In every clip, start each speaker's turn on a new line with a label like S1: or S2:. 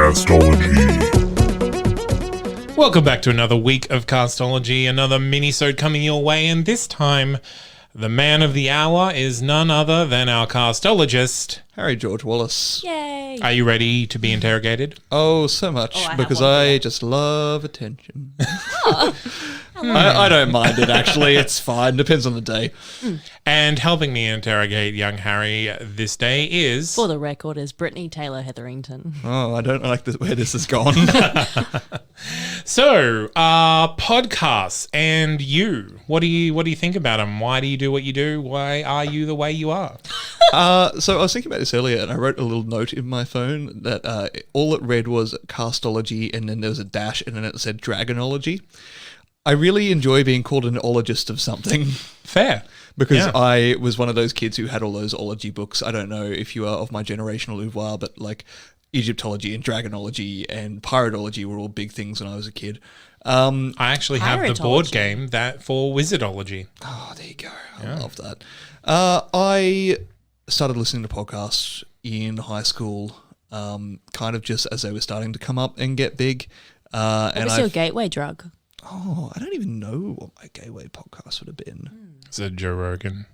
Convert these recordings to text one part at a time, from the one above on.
S1: Castology.
S2: Welcome back to another week of Castology, another mini-sode coming your way, and this time the man of the hour is none other than our Castologist,
S3: Harry George Wallace.
S4: Yay!
S2: Are you ready to be interrogated?
S3: Oh, so much, because I just love attention. I don't mind it, actually. It's fine. Depends on the day.
S2: And helping me interrogate young Harry this day is...
S4: For the record, is Brittany Taylor Hetherington.
S3: Oh, I don't like where this has gone.
S2: So, podcasts and you. What do you think about them? Why do you do what you do? Why are you the way you are?
S3: So I was thinking about this earlier, and I wrote a little note in my phone that all it read was Castology, and then there was a dash, and then it said Dragonology. I really enjoy being called an ologist of something.
S2: Fair.
S3: Because I was one of those kids who had all those ology books. I don't know if you are of my generational oeuvre, but like Egyptology and Dragonology and Piratology were all big things when I was a kid.
S2: I actually have the board game that for Wizardology.
S3: Oh, there you go. I love that. I started listening to podcasts in high school, kind of just as they were starting to come up and get big.
S4: What was your gateway drug?
S3: Oh, I don't even know what my gateway podcast would have been.
S2: Is it Joe Rogan?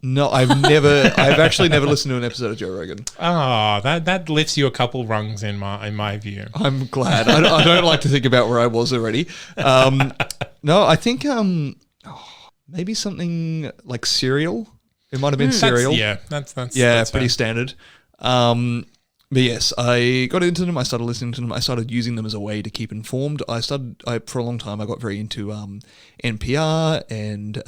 S3: No, I've actually never listened to an episode of Joe Rogan.
S2: Oh, that lifts you a couple rungs in my view.
S3: I'm glad. I don't like to think about where I was already. No, I think maybe something like Serial. It might have been Serial.
S2: That's
S3: pretty
S2: fair.
S3: standard. But yes, I got into them. I started listening to them. I started using them as a way to keep informed. For a long time, I got very into NPR and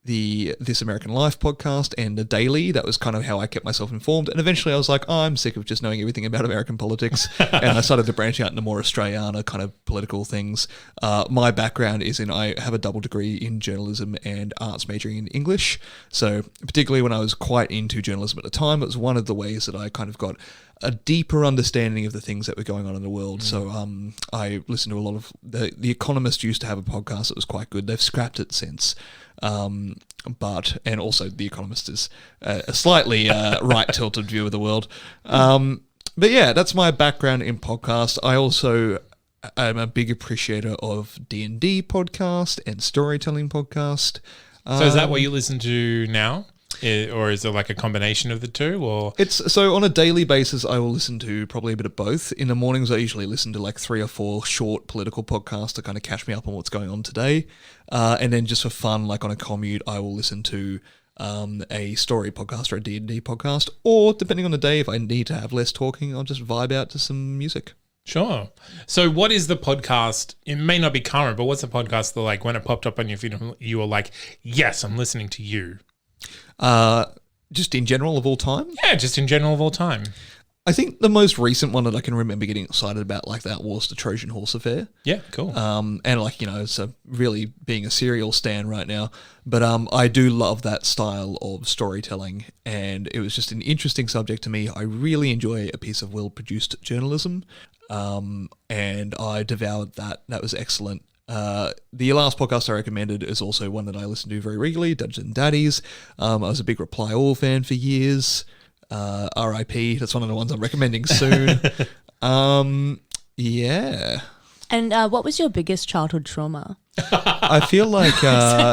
S3: the This American Life podcast and The Daily. That was kind of how I kept myself informed. And eventually I was like, I'm sick of just knowing everything about American politics. And I started to branch out into more Australiana kind of political things. My background is I have a double degree in journalism and arts majoring in English. So particularly when I was quite into journalism at the time, it was one of the ways that I kind of got a deeper understanding of the things that were going on in the world. So I listened to a lot of... The Economist used to have a podcast that was quite good. They've scrapped it since. And also The Economist is a slightly right-tilted view of the world. But yeah, that's my background in podcast. I also am a big appreciator of D&D podcast and storytelling podcast.
S2: So is that what you listen to now? Or is it like a combination of the two? Or
S3: So on a daily basis, I will listen to probably a bit of both. In the mornings, I usually listen to like 3 or 4 short political podcasts to kind of catch me up on what's going on today. And then just for fun, like on a commute, I will listen to a story podcast or a D&D podcast. Or depending on the day, if I need to have less talking, I'll just vibe out to some music.
S2: Sure. So what is the podcast? It may not be current, but what's the podcast that like when it popped up on your feed, you were like, yes, I'm listening to you?
S3: Just in general of all time?
S2: Yeah, just in general of all time.
S3: I think the most recent one that I can remember getting excited about like that was the Trojan Horse Affair.
S2: Yeah, cool.
S3: And like, it's really being a serial stan right now. But I do love that style of storytelling, and it was just an interesting subject to me. I really enjoy a piece of well-produced journalism, and I devoured that. That was excellent. The last podcast I recommended is also one that I listen to very regularly, Dungeons and Daddies. I was a big Reply All fan for years. RIP, that's one of the ones I'm recommending soon. Yeah.
S4: And what was your biggest childhood trauma?
S3: I feel like...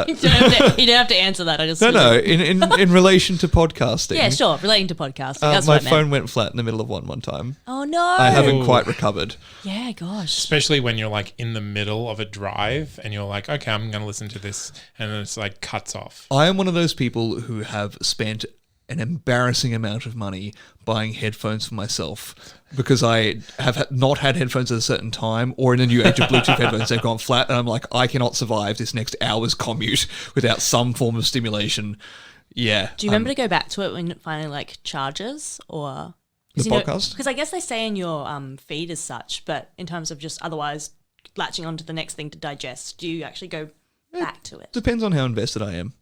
S4: You don't have to answer that. I just
S3: No, in relation to podcasting.
S4: Yeah, sure, relating to podcasting. That's
S3: my
S4: what I meant.
S3: phone went flat in the middle of one time.
S4: Oh, no.
S3: I haven't quite recovered.
S4: Yeah, gosh.
S2: Especially when you're like in the middle of a drive and you're like, okay, I'm going to listen to this, and then it's like cuts off.
S3: I am one of those people who have spent an embarrassing amount of money buying headphones for myself because I have not had headphones at a certain time, or in the new age of Bluetooth headphones, they've gone flat, and I'm like, I cannot survive this next hour's commute without some form of stimulation. Yeah.
S4: Do you remember to go back to it when it finally like charges, or
S3: the podcast?
S4: Because I guess they say in your feed as such, but in terms of just otherwise latching onto the next thing to digest, do you actually go back to it?
S3: Depends on how invested I am.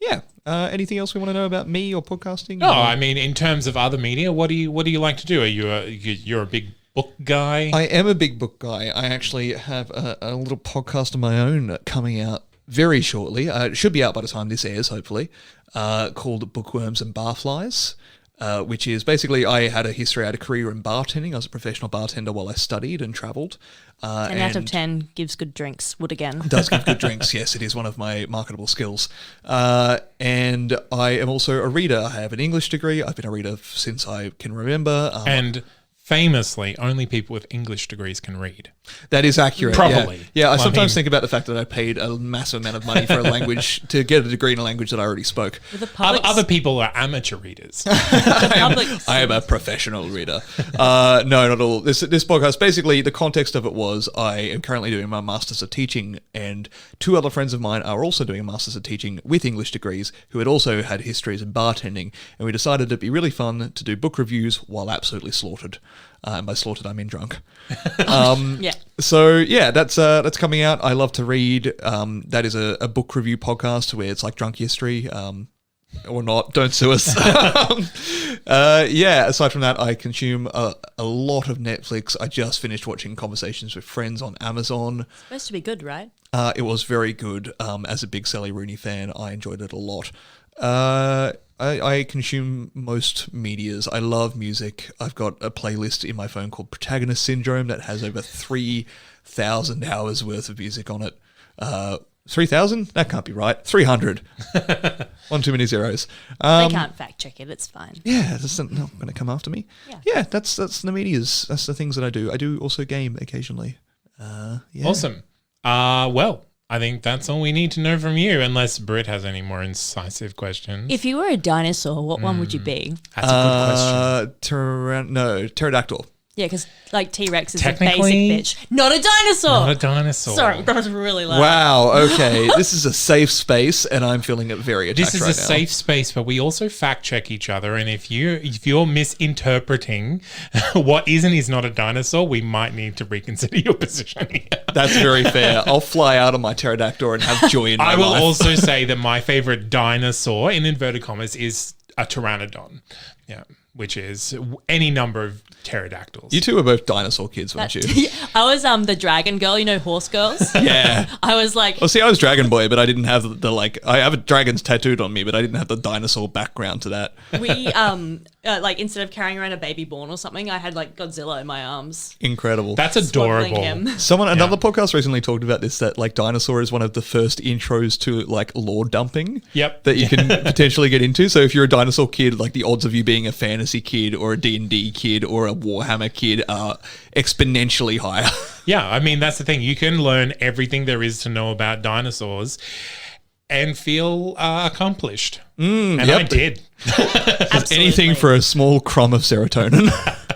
S3: Yeah. Anything else we want to know about me or podcasting?
S2: No, I mean, in terms of other media, what do you like to do? Are you're a big book guy?
S3: I am a big book guy. I actually have a little podcast of my own coming out very shortly. It should be out by the time this airs, hopefully, called Bookworms and Barflies. which is basically I had a career in bartending. I was a professional bartender while I studied and travelled.
S4: 10 out of 10 gives good drinks. Would again.
S3: Does give good drinks. Yes, it is one of my marketable skills. And I am also a reader. I have an English degree. I've been a reader since I can remember.
S2: And famously, only people with English degrees can read.
S3: That is accurate.
S2: Probably.
S3: Yeah, I sometimes think about the fact that I paid a massive amount of money for a language to get a degree in a language that I already spoke.
S4: With the public
S2: Other people are amateur readers.
S3: I am a professional reader. No, not at all. This podcast, basically, the context of it was I am currently doing my Masters of Teaching, and 2 other friends of mine are also doing a Masters of Teaching with English degrees who had also had histories in bartending, and we decided it'd be really fun to do book reviews while absolutely slaughtered. And by slaughtered, I mean drunk.
S4: Yeah.
S3: So yeah, that's coming out. I love to read. That is a book review podcast where it's like drunk history, or not. Don't sue us. Yeah. Aside from that, I consume a lot of Netflix. I just finished watching Conversations with Friends on Amazon.
S4: Supposed to be good, right?
S3: It was very good. As a big Sally Rooney fan, I enjoyed it a lot. I consume most medias. I love music. I've got a playlist in my phone called Protagonist Syndrome that has over 3,000 hours worth of music on it. 3,000? That can't be right. 300. One too many zeros.
S4: They can't fact check it. It's fine.
S3: Yeah, that's not going to come after me.
S4: Yeah.
S3: That's the medias. That's the things that I do. I do also game occasionally. Yeah.
S2: Awesome. Well, I think that's all we need to know from you, unless Britt has any more incisive questions.
S4: If you were a dinosaur, what one would you be?
S2: That's a good question.
S3: Pterodactyl.
S4: Yeah, because like T-Rex is a basic
S2: Technically-
S4: bitch. Not a dinosaur.
S2: Not a dinosaur.
S4: Sorry, that was really loud.
S3: Wow, okay. This is a safe space, and I'm feeling it very attacked
S2: This is
S3: right
S2: a
S3: now.
S2: safe space, but we also fact check each other. And if you're misinterpreting what is and is not a dinosaur, we might need to reconsider your position here.
S3: That's very fair. I'll fly out on my pterodactyl and have joy in my
S2: I will
S3: life.
S2: also say that my favorite dinosaur, in inverted commas, is a pteranodon. Yeah, which is any number of pterodactyls.
S3: You two are both dinosaur kids, weren't you?
S4: I was the dragon girl, horse girls.
S3: Yeah.
S4: I was like,
S3: Well, see, I was Dragon Boy, but I didn't have the like. I have a dragon's tattooed on me, but I didn't have the dinosaur background to that.
S4: we like instead of carrying around a baby born or something, I had like Godzilla in my arms.
S3: Incredible.
S2: That's
S4: swaddling
S2: adorable.
S4: him.
S3: Another podcast recently talked about this, that like dinosaur is one of the first intros to like lore dumping.
S2: Yep.
S3: That you can potentially get into. So if you're a dinosaur kid, like the odds of you being a fantasy kid or a D&D kid or a Warhammer kid are exponentially higher.
S2: Yeah, I mean, that's the thing. You can learn everything there is to know about dinosaurs and feel accomplished. And
S3: yep.
S2: I did.
S3: Anything for a small crumb of serotonin.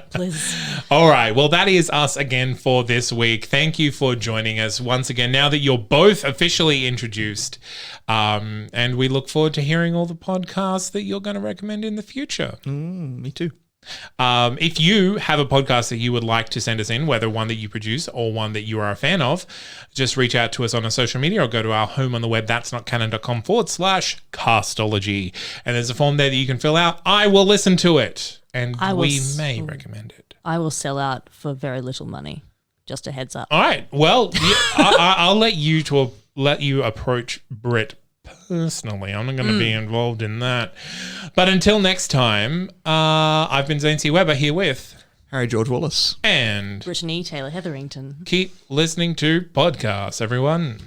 S4: Please.
S2: All right. Well, that is us again for this week. Thank you for joining us once again. Now that you're both officially introduced, and we look forward to hearing all the podcasts that you're going to recommend in the future.
S3: Me too.
S2: If you have a podcast that you would like to send us in, whether one that you produce or one that you are a fan of, just reach out to us on our social media or go to our home on the web, that'snotcanon.com/castology. And there's a form there that you can fill out. I will listen to it, and we may recommend it.
S4: I will sell out for very little money. Just a heads up.
S2: All right. Well, I'll let you approach Britt personally. I'm not going to be involved in that. But until next time, I've been Zane C. Weber here with
S3: Harry George Wallace.
S2: and
S4: Brittany Taylor Hetherington.
S2: keep listening to podcasts, everyone.